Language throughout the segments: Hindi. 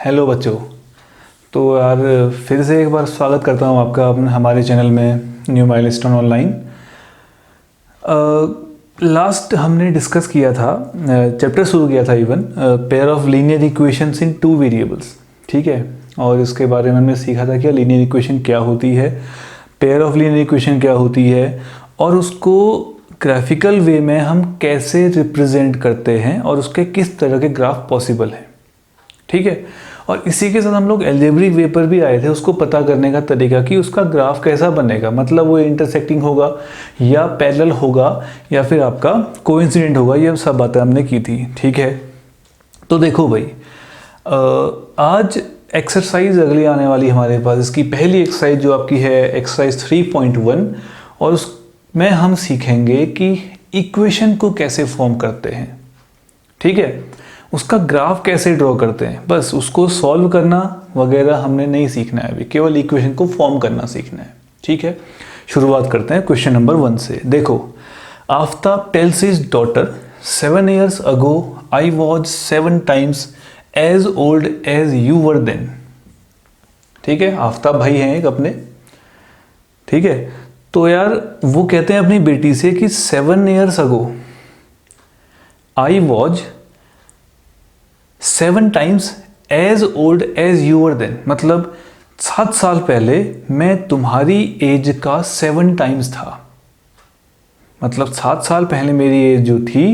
हेलो बच्चों। तो यार फिर से एक बार स्वागत करता हूँ आपका अपने हमारे चैनल में न्यू माइलस्टोन ऑनलाइन। लास्ट हमने डिस्कस किया था, चैप्टर शुरू किया था even pair of linear equations in two variables. ठीक है, और इसके बारे में हमने सीखा था कि लीनियर इक्वेशन क्या होती है, पेयर ऑफ लीनियर इक्वेशन क्या होती है और उसको ग्राफिकल वे में हम कैसे रिप्रेजेंट करते हैं और उसके किस तरह के ग्राफ पॉसिबल हैं। ठीक है, और इसी के साथ हम लोग एल्जेब्रिक वे पर भी आए थे, उसको पता करने का तरीका कि उसका ग्राफ कैसा बनेगा, मतलब वो इंटरसेक्टिंग होगा या पैरेलल होगा या फिर आपका कोइंसिडेंट होगा। ये सब बातें हमने की थी। ठीक है, तो देखो भाई, आज एक्सरसाइज अगली आने वाली हमारे पास, इसकी पहली एक्सरसाइज जो आपकी है एक्सरसाइज 3.1, और उसमें हम सीखेंगे कि इक्वेशन को कैसे फॉर्म करते हैं। ठीक है, उसका ग्राफ कैसे ड्रॉ करते हैं, बस उसको सॉल्व करना वगैरह हमने नहीं सीखना है अभी, केवल इक्वेशन को फॉर्म करना सीखना है। ठीक है, शुरुआत करते हैं क्वेश्चन नंबर 1 से। देखो, Aftab tales his daughter 7 years ago I was 7 times as old as you were then। ठीक है, आफ्ताब भाई हैं एक अपने। ठीक है, तो यार वो कहते हैं अपनी बेटी से कि 7 years ago I was 7 times as old as you were then, मतलब 7 साल पहले मैं तुम्हारी एज का 7 टाइम्स था। मतलब 7 साल पहले मेरी एज जो थी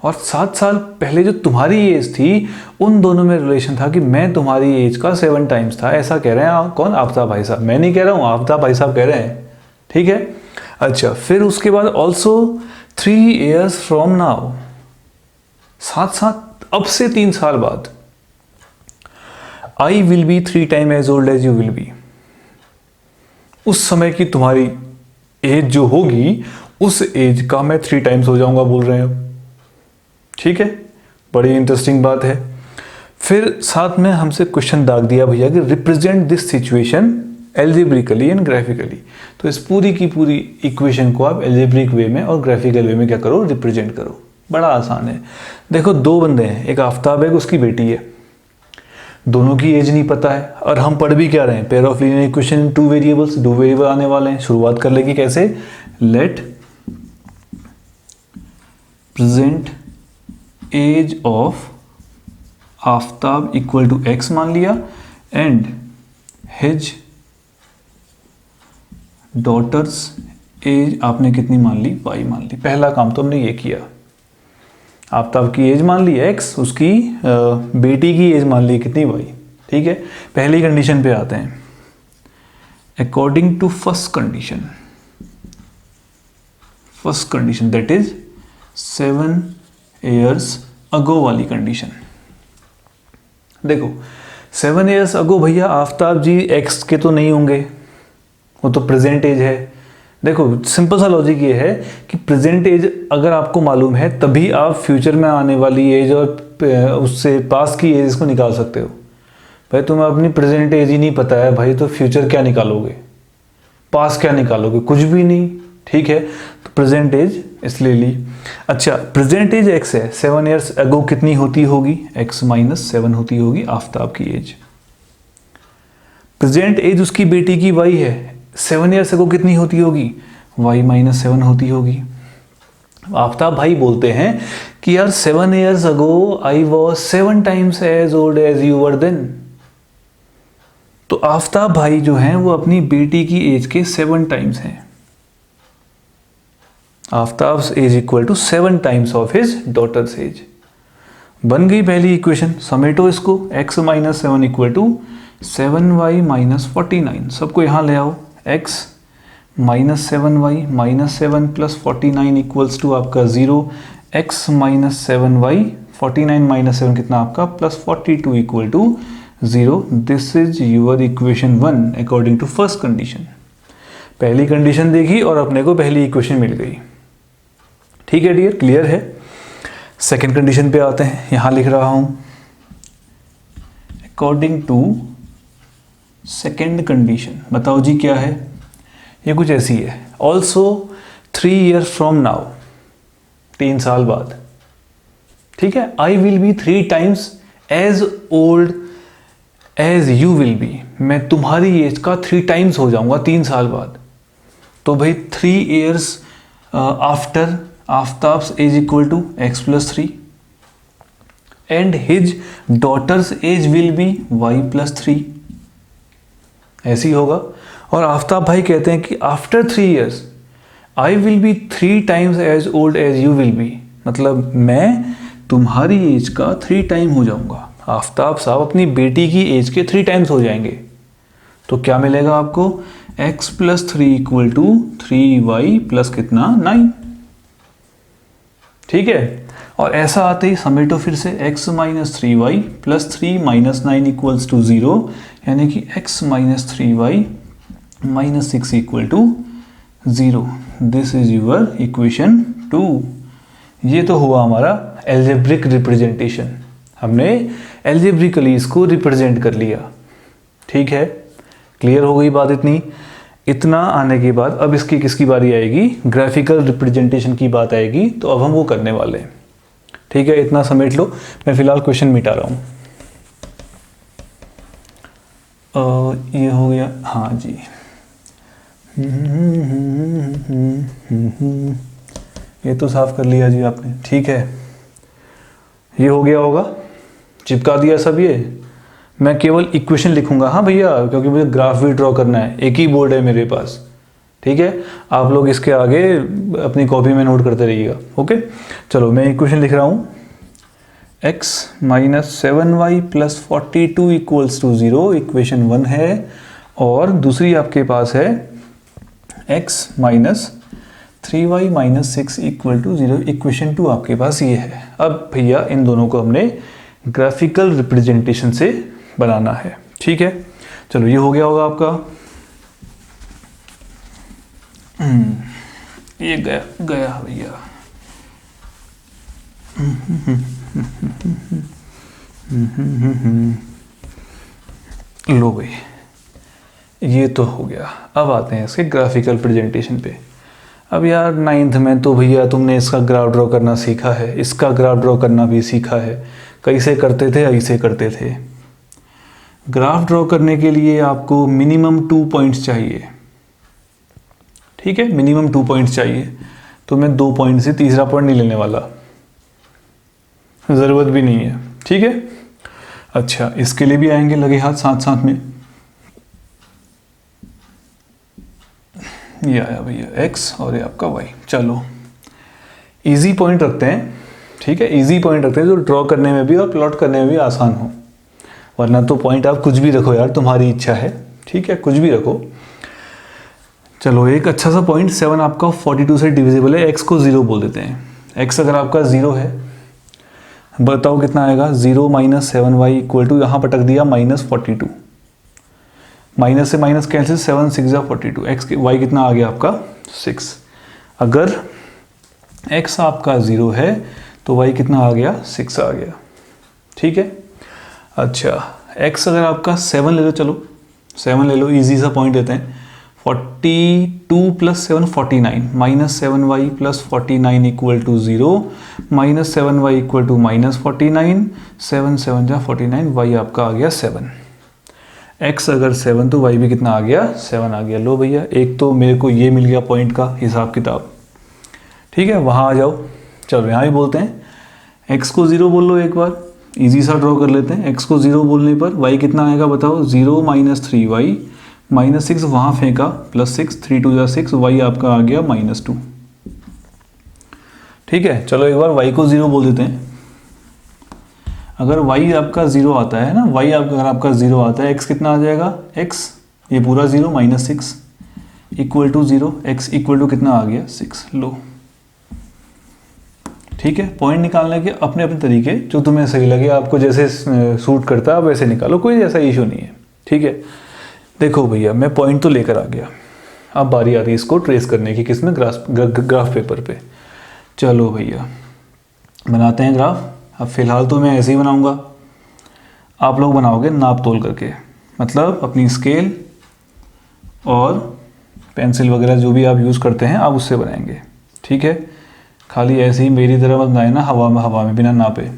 और 7 साल पहले जो तुम्हारी एज थी, उन दोनों में रिलेशन था कि मैं तुम्हारी एज का 7 टाइम्स था। ऐसा कह रहे हैं कौन? आफ्ताब भाई साहब। मैं नहीं कह रहा हूँ, आफ्ताब भाई साहब कह रहे हैं। ठीक है, अच्छा, फिर उसके बाद ऑल्सो 3 years from now, साथ अब से 3 साल बाद, I will be 3 times as old as you will be। उस समय की तुम्हारी एज जो होगी, उस एज का मैं 3 टाइम्स हो जाऊंगा, बोल रहे हो। ठीक है, बड़ी इंटरेस्टिंग बात है। फिर साथ में हमसे क्वेश्चन दाग दिया भैया कि represent this situation algebraically and graphically. तो इस पूरी की पूरी इक्वेशन को आप एल्जेब्रिक वे में और ग्राफिकल वे में क्या करो, रिप्रेजेंट करो। बड़ा आसान है। देखो, 2 बंदे हैं, एक आफ्ताब है, उसकी बेटी है, दोनों की एज नहीं पता है, और हम पढ़ भी क्या रहे हैं, pair of linear equation in 2 variables. 2 variable आने वाले हैं। शुरुआत कर लेगी कैसे, let present age of Aftab equal to x मान लिया एंड हिज डॉटर्स एज आपने कितनी मान ली, y मान ली। पहला काम तो हमने ये किया, आफ्ताब की एज मान ली x, उसकी बेटी की एज मान ली कितनी, y। ठीक है, पहली कंडीशन पे आते हैं। According to first condition that is 7 years ago वाली कंडीशन। देखो, 7 years ago भैया आफ्ताब जी x के तो नहीं होंगे, वो तो प्रेजेंट एज है। देखो, सिंपल सा लॉजिक ये है कि प्रेजेंट एज अगर आपको मालूम है तभी आप फ्यूचर में आने वाली एज और उससे पास की एज को निकाल सकते हो। भाई तुम्हें अपनी प्रेजेंट एज ही नहीं पता है भाई, तो फ्यूचर क्या निकालोगे, पास क्या निकालोगे, कुछ भी नहीं। ठीक है, तो प्रेजेंट एज इसलिए ली। अच्छा, प्रेजेंट एज x है, 7 years ago कितनी होती होगी, x - 7 होती होगी आफ्ताब की एज। प्रेजेंट एज उसकी बेटी की y है, 7 years ago कितनी होती होगी, y - 7 होती होगी। आफ्ताब भाई बोलते हैं कि यार 7 years ago I was 7 times as old as you were then। तो आफ्ताब भाई जो हैं वो अपनी बेटी की एज के 7 टाइम्स हैं। Aftab's age equal to 7 times of his daughter's age. बन गई पहली इक्वेशन। समेटो इसको, x - 7 इक्वल टू 7y - 49। सबको यहाँ ले आओ, x - 7y - 7 + 49 इक्वल्स टू आपका 0। x - 7y 49 - 7 कितना आपका +42 equal to 0। This is your equation 1 according to first condition. पहली कंडीशन देखी और अपने को पहली इक्वेशन मिल गई। ठीक है डियर, क्लियर है। सेकेंड कंडीशन पे आते हैं, यहां लिख रहा हूं अकॉर्डिंग टू सेकेंड कंडीशन। बताओ जी क्या है, ये कुछ ऐसी है। ऑल्सो 3 years from now, 3 साल बाद। ठीक है, I will be 3 times as old as you will be, मैं तुम्हारी एज का 3 टाइम्स हो जाऊंगा 3 साल बाद। तो भाई 3 years after Aftab's age equal to x plus 3 and his daughter's age will be y plus 3, ऐसी होगा। और आफ्ताब भाई कहते हैं कि after 3 years I will be 3 times as old as you will be, मतलब मैं तुम्हारी एज का 3 टाइम हो जाऊंगा। आफ्ताब साहब अपनी बेटी की एज के 3 टाइम्स हो जाएंगे। तो क्या मिलेगा आपको, x plus 3 equal to 3y plus कितना 9, ठीक है। और ऐसा आते ही समेटो फिर से x minus 3y plus 3 minus 9 equals to 0, यानी कि x minus 3y minus 6 equal to 0। This is your equation 2। ये तो हुआ हमारा एल्जेब्रिक रिप्रेजेंटेशन, हमने एल्जेब्रिकली इसको रिप्रेजेंट कर लिया, ठीक है। क्लियर हो गई बात इतना आने के बाद अब इसकी किसकी बारी आएगी, ग्राफिकल रिप्रेजेंटेशन की बात आएगी। तो अब हम वो करने वाले हैं, ठीक है। इतना समेट लो, मैं फिलहाल क्वेश्चन मिटा रहा हूँ। ये हो गया, हाँ जी। ये तो साफ कर लिया जी आपने, ठीक है। ये हो गया होगा, चिपका दिया सब। ये मैं केवल इक्वेशन लिखूंगा, हाँ भैया, क्योंकि मुझे ग्राफ भी ड्रॉ करना है, एक ही बोर्ड है मेरे पास, ठीक है। आप लोग इसके आगे अपनी कॉपी में नोट करते रहिएगा, ओके। चलो मैं इक्वेशन लिख रहा हूँ, x minus 7y plus 42 equals to 0, equation 1 है। और दूसरी आपके पास है x minus 3y minus 6 equal to 0, equation 2 आपके पास ये है। अब भैया इन दोनों को हमने ग्राफिकल रिप्रेजेंटेशन से बनाना है, ठीक है। चलो ये हो गया होगा आपका, ये गया भैया। लो भाई, ये तो हो गया। अब आते हैं इसके ग्राफिकल प्रेजेंटेशन पे। अब यार 9th में तो भैया तुमने इसका ग्राफ ड्रॉ करना सीखा है, इसका ग्राफ ड्रॉ करना भी सीखा है। कैसे करते थे, ऐसे करते थे। ग्राफ ड्रॉ करने के लिए आपको मिनिमम 2 पॉइंट्स चाहिए, ठीक है, मिनिमम 2 पॉइंट्स चाहिए। तो मैं 2 पॉइंट से तीसरा पॉइंट नहीं लेने वाला, ज़रूरत भी नहीं है, ठीक है। अच्छा, इसके लिए भी आएंगे लगे हाथ साथ साथ में। ये आया भैया x और ये आपका y। चलो इजी पॉइंट रखते हैं, ठीक है, इजी पॉइंट रखते हैं जो ड्रॉ करने में भी और प्लॉट करने में भी आसान हो। वरना तो पॉइंट आप कुछ भी रखो यार, तुम्हारी इच्छा है, ठीक है, कुछ भी रखो। चलो एक अच्छा सा पॉइंट, 7 आपका 42 से डिविजिबल है, x को 0 बोल देते हैं। x अगर आपका 0 है, बताओ कितना आएगा, 0 माइनस 7y इक्वल टू, यहाँ पटक दिया -42, माइनस से माइनस कैंसिल, 7 6 जा 42, x y कितना आ गया आपका 6। अगर x आपका 0 है तो y कितना आ गया, 6 आ गया, ठीक है। अच्छा, x अगर आपका 7 ले लो, चलो 7 ले लो, इजी सा पॉइंट लेते हैं। 42 plus 7 49, minus 7y plus 49 equal to 0, minus 7y equal to minus 49, 7 7 जा 49, y आपका आ गया 7। x अगर 7 तो y भी कितना आ गया, 7 आ गया। लो भैया, एक तो मेरे को ये मिल गया पॉइंट का हिसाब किताब, ठीक है। वहाँ आ जाओ, चलो यहाँ भी बोलते हैं, x को 0 बोल लो एक बार, इजी सा ड्रॉ कर लेते हैं। x को 0 बोलने पर y कितना आएगा बताओ, 0 माइनस 3y माइनस 6 वहाँ फेंका, प्लस 6, 3 2 जा 6, y आपका आ गया -2, ठीक है। चलो एक बार y को 0 बोल देते हैं। अगर y आपका 0 आता है ना, y अगर आपका 0 आता है, x कितना आ जाएगा, x ये पूरा 0 minus 6 equal to 0, x equal to कितना आ गया 6। लो, ठीक है। पॉइंट निकालने के अपने अपने तरीके, जो तुम्हें सही लगे, आपको जैसे सूट करता है आप वैसे निकालो, कोई ऐसा इशू नहीं है, ठीक है। देखो भैया, मैं पॉइंट तो लेकर आ गया, अब बारी आ रही है इसको ट्रेस करने की, किसमें, ग्राफ पेपर पे। चलो भैया बनाते हैं ग्राफ। अब फिलहाल तो मैं ऐसे ही बनाऊंगा, आप लोग बनाओगे नाप तोल करके, मतलब अपनी स्केल और पेंसिल वगैरह जो भी आप यूज़ करते हैं आप उससे बनाएंगे, ठीक है। खाली ऐसे ही मेरी तरह मत बनाए ना, हवा में बिना नापे,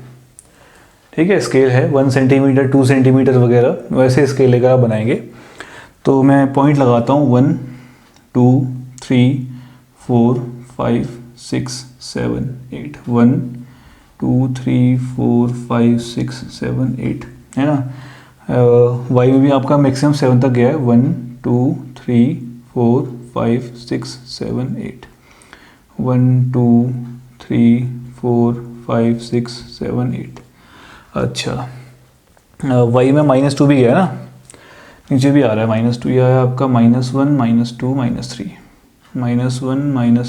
ठीक है, स्केल है 1 सेंटीमीटर 2 सेंटीमीटर वगैरह, वैसे स्केल लेकर आप बनाएंगे। तो मैं पॉइंट लगाता हूँ 1 2 3 4 5 6 7 8 1 2 3 4 5 6 7 8 है ना। वाई में भी आपका मैक्सिमम 7 तक गया है, 1 2 3 4 5 6 7 8 1 2 3 4 5 6 7 8। अच्छा, वाई में -2 भी गया है ना, नीचे भी आ रहा है -2, यह है आपका -1 -2 -3 -1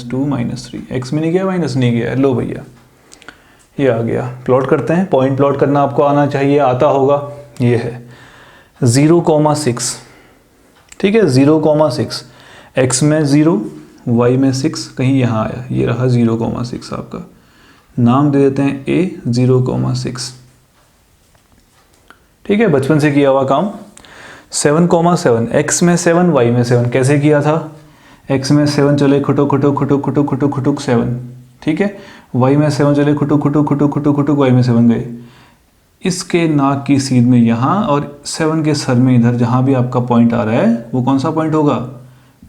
-2 -3। एक्स में नहीं गया, माइनस नहीं गया, लो भैया ये आ गया। प्लॉट करते हैं, पॉइंट प्लॉट करना आपको आना चाहिए, आता होगा। ये है 0,6, ठीक है 0,6, एक्स में 0 वाई में 6, कहीं यहाँ आया, ये रहा 0,6 आपका, नाम दे देते हैं ए 0,6। ठीक है, बचपन से किया हुआ काम। 7,7, एक्स में 7 वाई में 7, कैसे किया था, एक्स में 7 चले खुटुक खुटुक खुटुक खुटुक खुटुक खुटुक 7, ठीक है, वाई में 7 चले खुटुक खुटुक खुटुक खुटुक खुटुक वाई में 7 गए। इसके नाक की सीध में यहाँ और 7 के सर में इधर, जहाँ भी आपका पॉइंट आ रहा है वो कौन सा पॉइंट होगा,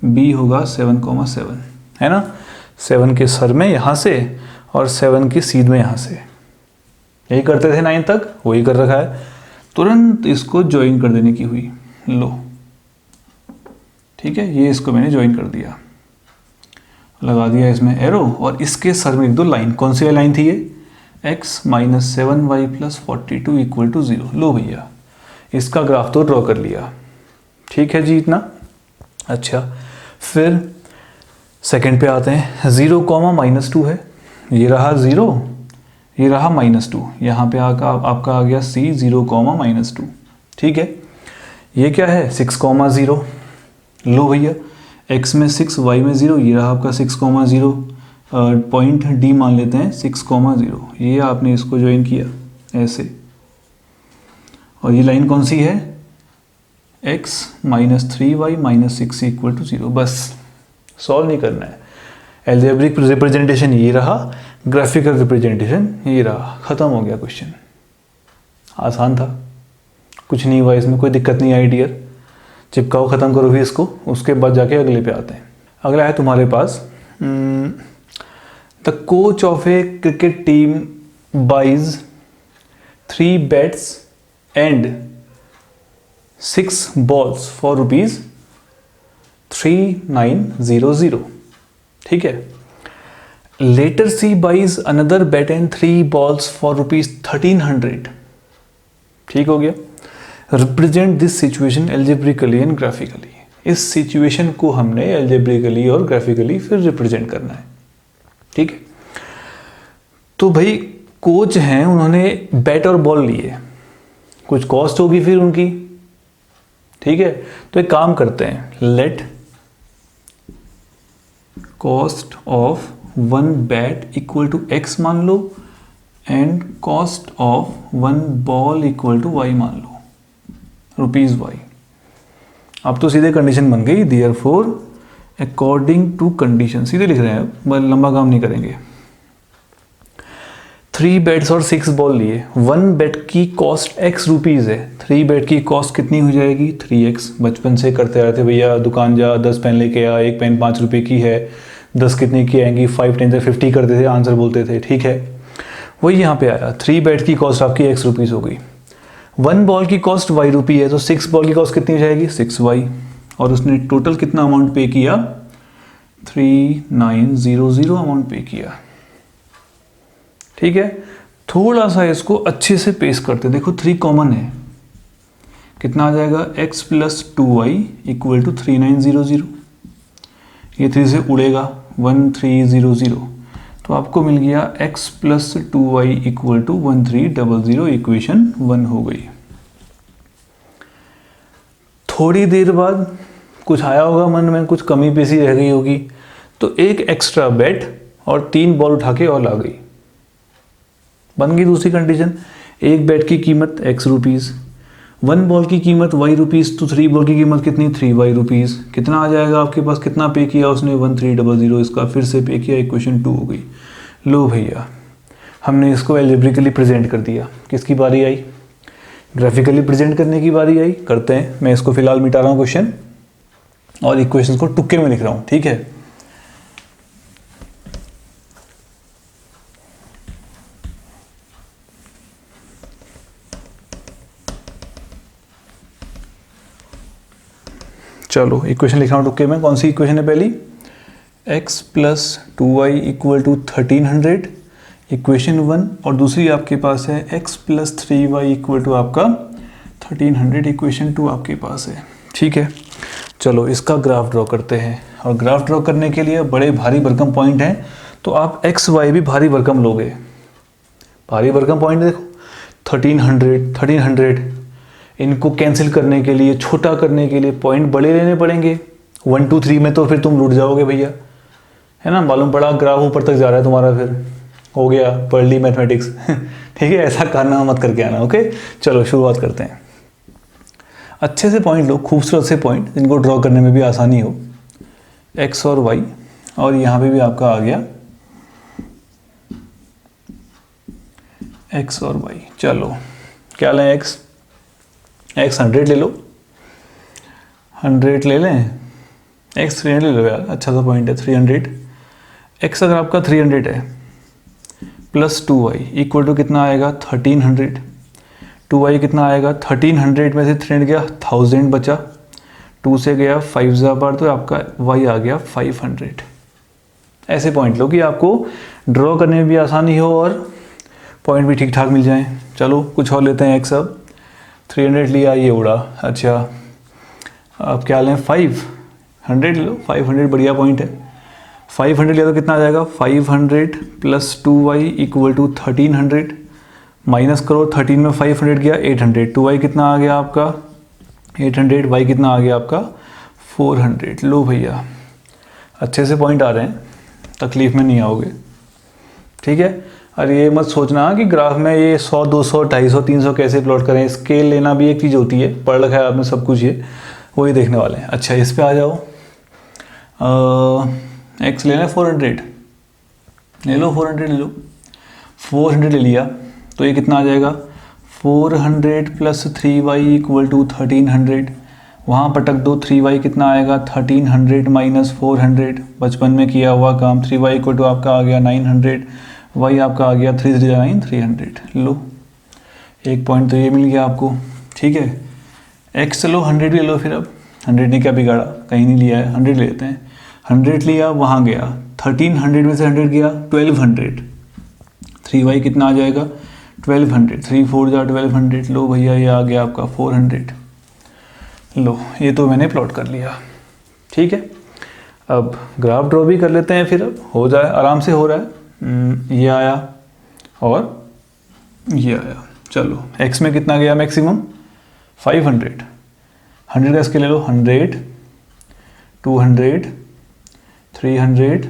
बी होगा 7,7, है ना। 7 के सर में यहाँ से और 7 की सीध में यहाँ से, यही करते थे 9 तक, वही कर रखा है। तुरंत इसको ज्वाइन कर देने की हुई, लो ठीक है, ये इसको मैंने ज्वाइन कर दिया, लगा दिया इसमें एरो, और इसके सर में एक दो लाइन, कौन सी लाइन थी ये, x - 7y + 42 = 0। लो भैया इसका ग्राफ तो ड्रॉ कर लिया, ठीक है जी इतना। अच्छा, फिर सेकंड पे आते हैं, 0, -2 है, ये रहा 0, ये रहा -2, यहाँ पे आपका आ गया c 0, -2, ठीक है। ये क्या है 6,0, लो भैया x में 6 y में 0, ये रहा आपका 6,0, पॉइंट डी मान लेते हैं 6,0, ये आपने इसको ज्वाइन किया ऐसे, और ये लाइन कौन सी है, x - 3y - 6 = 0। बस सॉल्व नहीं करना है, एल्जेब्रिक रिप्रेजेंटेशन ये रहा, ग्राफिकल रिप्रेजेंटेशन ये रहा, ख़त्म हो गया क्वेश्चन। आसान था, कुछ नहीं हुआ इसमें, कोई दिक्कत नहीं आई डियर। चिपकाओ, ख़त्म करो भी इसको, उसके बाद जाके अगले पे आते हैं। अगला है तुम्हारे पास, the coach of a cricket team buys 3 bats and 6 balls for ₹3900, ठीक है। Later she buys another bat and 3 balls for ₹1300, ठीक हो गया। Represent this situation algebraically and graphically, इस सिचुएशन को हमने एल्जेब्रिकली और ग्राफिकली फिर रिप्रेजेंट करना है, ठीक है। तो भाई कोच हैं, उन्होंने बैट और बॉल लिए, कुछ कॉस्ट होगी फिर उनकी, ठीक है। तो एक काम करते हैं, let cost of 1 bat = x मान लो, and cost of 1 ball = y मान लो, ₹y। अब तो सीधे कंडीशन बन गई, देयरफॉर अकॉर्डिंग टू कंडीशन, सीधे लिख रहे हैं, लंबा काम नहीं करेंगे। 3 बैट्स और 6 बॉल लिए, 1 बैट की कॉस्ट x रुपीज़ है, 3 बैट की कॉस्ट कितनी हो जाएगी 3x। बचपन से करते आए थे भैया, दुकान जा 10 पेन लेके आ, एक पेन 5 रुपये की है, 10 कितने की आएंगी, 5 10 से 50 करते थे, आंसर बोलते थे, ठीक है। वही यहाँ पे आया, 3 बैट की कॉस्ट आपकी x रुपीज़ हो गई, 1 बॉल की कॉस्ट y रुपी है, तो 6 बॉल की कॉस्ट कितनी हो जाएगी 6y, और उसने टोटल कितना अमाउंट पे किया 3900 अमाउंट पे किया, ठीक है। थोड़ा सा इसको अच्छे से पेश करते, देखो 3 कॉमन है, कितना आ जाएगा x + 2y = 3900, ये 3 से उड़ेगा 1300, तो आपको मिल गया x + 2y = 1300, इक्वेशन 1 हो गई। थोड़ी देर बाद कुछ आया होगा मन में, कुछ कमी पेशी रह गई होगी, तो एक एक्स्ट्रा बैट और 3 बॉल उठा के और ला गई, बन गई दूसरी कंडीशन। एक बैट की कीमत x रुपीज़, 1 बॉल की कीमत y रुपीज़, तो 3 बॉल की कीमत कितनी 3y रुपीज़, कितना आ जाएगा आपके पास, कितना पे किया उसने 1300, इसका फिर से पे किया, इक्वेशन 2 हो गई। लो भैया हमने इसको एल्जेब्रिकली प्रेजेंट कर दिया। किसकी बारी आई? ग्राफिकली प्रेजेंट करने की बारी आई। करते हैं। मैं इसको फिलहाल मिटा रहा हूँ क्वेश्चन और इक्वेशन को टुक्के में लिख रहा हूँ, ठीक है। चलो इक्वेशन लिख रहा हूँ टुक्के में। कौन सी इक्वेशन है पहली? x plus 2y equal to 1300 equation 1, और दूसरी आपके पास है x plus 3y equal to आपका 1300 इक्वेशन 2 आपके पास है, ठीक है। चलो इसका ग्राफ ड्रॉ करते हैं, और ग्राफ ड्रॉ करने के लिए बड़े भारी भरकम पॉइंट हैं, तो आप x y भी भारी भरकम लोगे। भारी भरकम पॉइंट देखो 1300 इनको कैंसिल करने के लिए, छोटा करने के लिए पॉइंट बड़े लेने पड़ेंगे। 1 2 3 में तो फिर तुम लूट जाओगे भैया, है ना। मालूम पड़ा ग्राफ ऊपर तक जा रहा है तुम्हारा, फिर हो गया पढ़ ली मैथमेटिक्स ठीक है। ऐसा करना मत करके आना, ओके। चलो शुरुआत करते हैं। अच्छे से पॉइंट लो, खूबसूरत से पॉइंट जिनको ड्रॉ करने में भी आसानी हो। x और y, और यहाँ पे भी आपका आ गया x और y। चलो क्या लें? x 100 ले लो, 100 ले लें। x 300 ले लो यार, अच्छा सा पॉइंट है 300। x अगर आपका 300 है प्लस 2y इक्वल टू कितना आएगा? 1300। 2y कितना आएगा? 1300 में से 300 गया 1000 बचा, 2 से गया 5 जा बार, तो आपका y आ गया 500। ऐसे पॉइंट लो कि आपको ड्रॉ करने में भी आसानी हो और पॉइंट भी ठीक ठाक मिल जाए। चलो कुछ और लेते हैं। x अब 300 लिया, ये उड़ा। अच्छा अब क्या लें? 500 ले लो। 500 बढ़िया पॉइंट है। 500 लिया तो कितना आ जाएगा? 500 plus 2y equal to 1300। Minus करो, 13 में 500 गया 800। 2y कितना आ गया आपका? 800। y कितना आ गया आपका? 400। लो भैया अच्छे से पॉइंट आ रहे हैं, तकलीफ में नहीं आओगे, ठीक है। और ये मत सोचना कि ग्राफ में ये 100 200 250 300 कैसे प्लॉट करें। स्केल लेना भी एक चीज़ होती है, पढ़ रखा है आपने सब कुछ, ये वही देखने वाले हैं। अच्छा इस पे आ जाओ। x लेना 400 ले लो, 400 ले लो। 400 ले लिया तो ये कितना आ जाएगा? 400 प्लस 3y इक्वल टू 1300। वहाँ पटक दो, 3y कितना आएगा? 1300 माइनस 400। बचपन में किया हुआ काम। 3y इक्वल टू आपका आ गया 900, y आपका आ गया 3 3 9 300। लो एक पॉइंट तो ये मिल गया आपको, ठीक है। x चलो 100 ले लो फिर। अब 100 ने क्या बिगाड़ा, कहीं नहीं लिया है, 100 लेते हैं। 100 लिया, वहाँ गया 1300 में से 100 गया 1200। 3y कितना आ जाएगा? 1200। 3 4 जा 1200। लो भैया ये आ गया आपका 400। लो ये तो मैंने प्लॉट कर लिया, ठीक है। अब ग्राफ ड्रॉ भी कर लेते हैं फिर। अब हो जाए, आराम से हो रहा है। ये आया और ये आया। चलो x में कितना गया मैक्सिमम? 500। 100 का स्केल ले लो। 100 200 300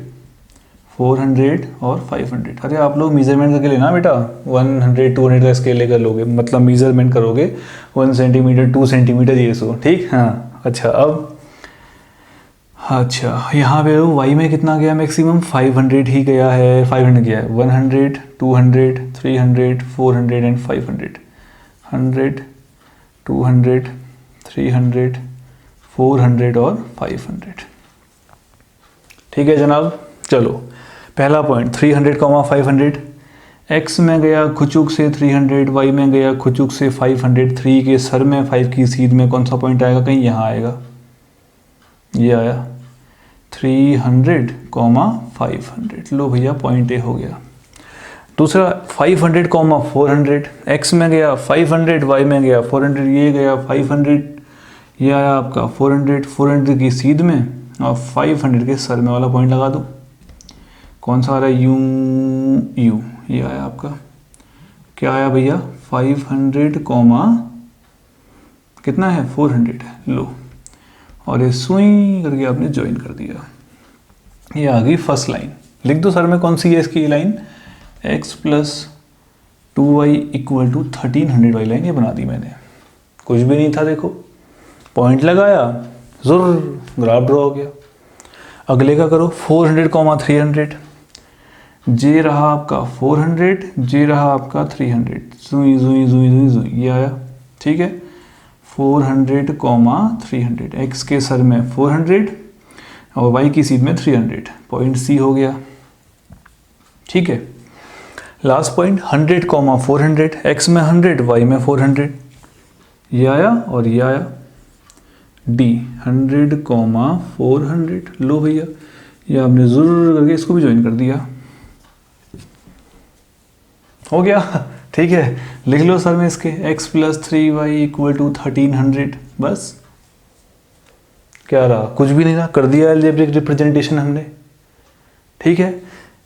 400 और 500। अरे आप लोग मेजरमेंट करके लेना बेटा। 100 200 का स्केल लेकर लोगे, मतलब मेजरमेंट करोगे 1 सेंटीमीटर 2 सेंटीमीटर ये सो, ठीक। हाँ अच्छा अब अच्छा यहाँ पे y में कितना गया मैक्सिमम? 500 ही गया है। 500 गया है। 100 200 300 400 एंड 500। 100 200 300 400 और 500, ठीक है जनाब। चलो पहला पॉइंट 300, 500। x में गया खुचुक से 300, y में गया खुचुक से 500। 3 के सर में 5 की सीध में कौन सा पॉइंट आएगा? कहीं यहाँ आएगा। ये आया 300, 500। लो भैया पॉइंट ए हो गया। दूसरा 500, 400। x में गया 500, y में गया 400। ये गया 500, ये आया आपका 400। 400 की सीध में और 500 के सर में वाला पॉइंट लगा दो। कौन सा आ रहा है? यू। ये आया आपका, क्या आया भैया? 500, कितना है? 400 है। लो और ये सुई करके आपने ज्वाइन कर दिया। ये आ गई फर्स्ट लाइन। लिख दो सर में कौन सी है इसकी line? x plus 2y equal to 1300 वाली लाइन ये बना दी मैंने। कुछ भी नहीं था, देखो पॉइंट लगाया, ज़रूर ग्राफ ड्रॉ हो गया। अगले का करो 400, 300। जे रहा आपका 400, जे रहा आपका 300, सुई सुई सुई सुई सुई ये आया, ठीक है। 400, 300, एक्स के सर में 400 और वाई की सीध में 300, पॉइंट सी हो गया, ठीक है। लास्ट पॉइंट 100, 400, एक्स में 100, वाई में 400, ये आया और ये आया, डी 100, 400। लो भैया, ये आपने ज़रूर करके इसको भी ज्वाइन कर दिया, हो गया, ठीक है। लिख लो सर में इसके x + 3y = 1300, बस। क्या रहा, कुछ भी नहीं रहा, कर दिया अलजेब्रिक रिप्रेजेंटेशन हमने, ठीक है।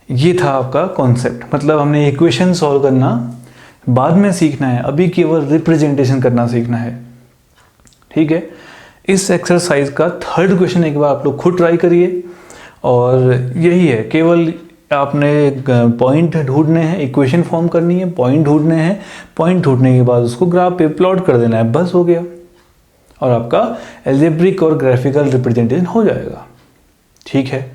ये था आपका कॉन्सेप्ट, मतलब हमने इक्वेशन सॉल्व करना बाद में सीखना है, अभी केवल रिप्रेजेंटेशन करना सीखना है, ठीक है। इस एक्सरसाइज का थर्ड क्वेश्चन एक बार आप लोग खुद ट्राई करिए, और यही है, केवल आपने पॉइंट ढूंढने हैं, इक्वेशन फॉर्म करनी है, पॉइंट ढूंढने हैं, पॉइंट ढूंढने के बाद उसको ग्राफ पे प्लॉट कर देना है, बस हो गया, और आपका अलजेब्रिक और ग्राफिकल रिप्रेजेंटेशन हो जाएगा, ठीक है।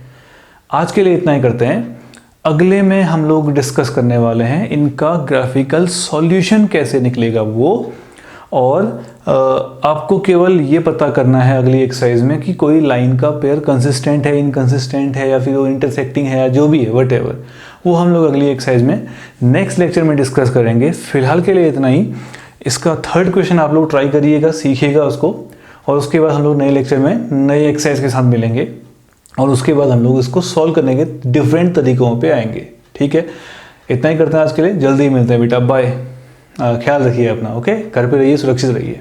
आज के लिए इतना ही करते हैं। अगले में हम लोग डिस्कस करने वाले हैं इनका ग्राफिकल सॉल्यूशन कैसे निकलेगा वो, और आपको केवल ये पता करना है अगली एक्सरसाइज में कि कोई लाइन का पेयर कंसिस्टेंट है, इनकंसिस्टेंट है, या फिर वो इंटरसेक्टिंग है, या जो भी है वटेवर, वो हम लोग अगली एक्सरसाइज में नेक्स्ट लेक्चर में डिस्कस करेंगे। फिलहाल के लिए इतना ही। इसका थर्ड क्वेश्चन आप लोग ट्राई करिएगा, सीखिएगा उसको, और उसके बाद हम लोग नए लेक्चर में नए एक्सरसाइज के साथ मिलेंगे, और उसके बाद हम लोग इसको सॉल्व करने के डिफरेंट तरीकों पे आएंगे, ठीक है। इतना ही करते हैं आज के लिए, जल्दी ही मिलते हैं बेटा, बाय। ख्याल रखिए अपना, ओके। घर पे रहिए, सुरक्षित रहिए।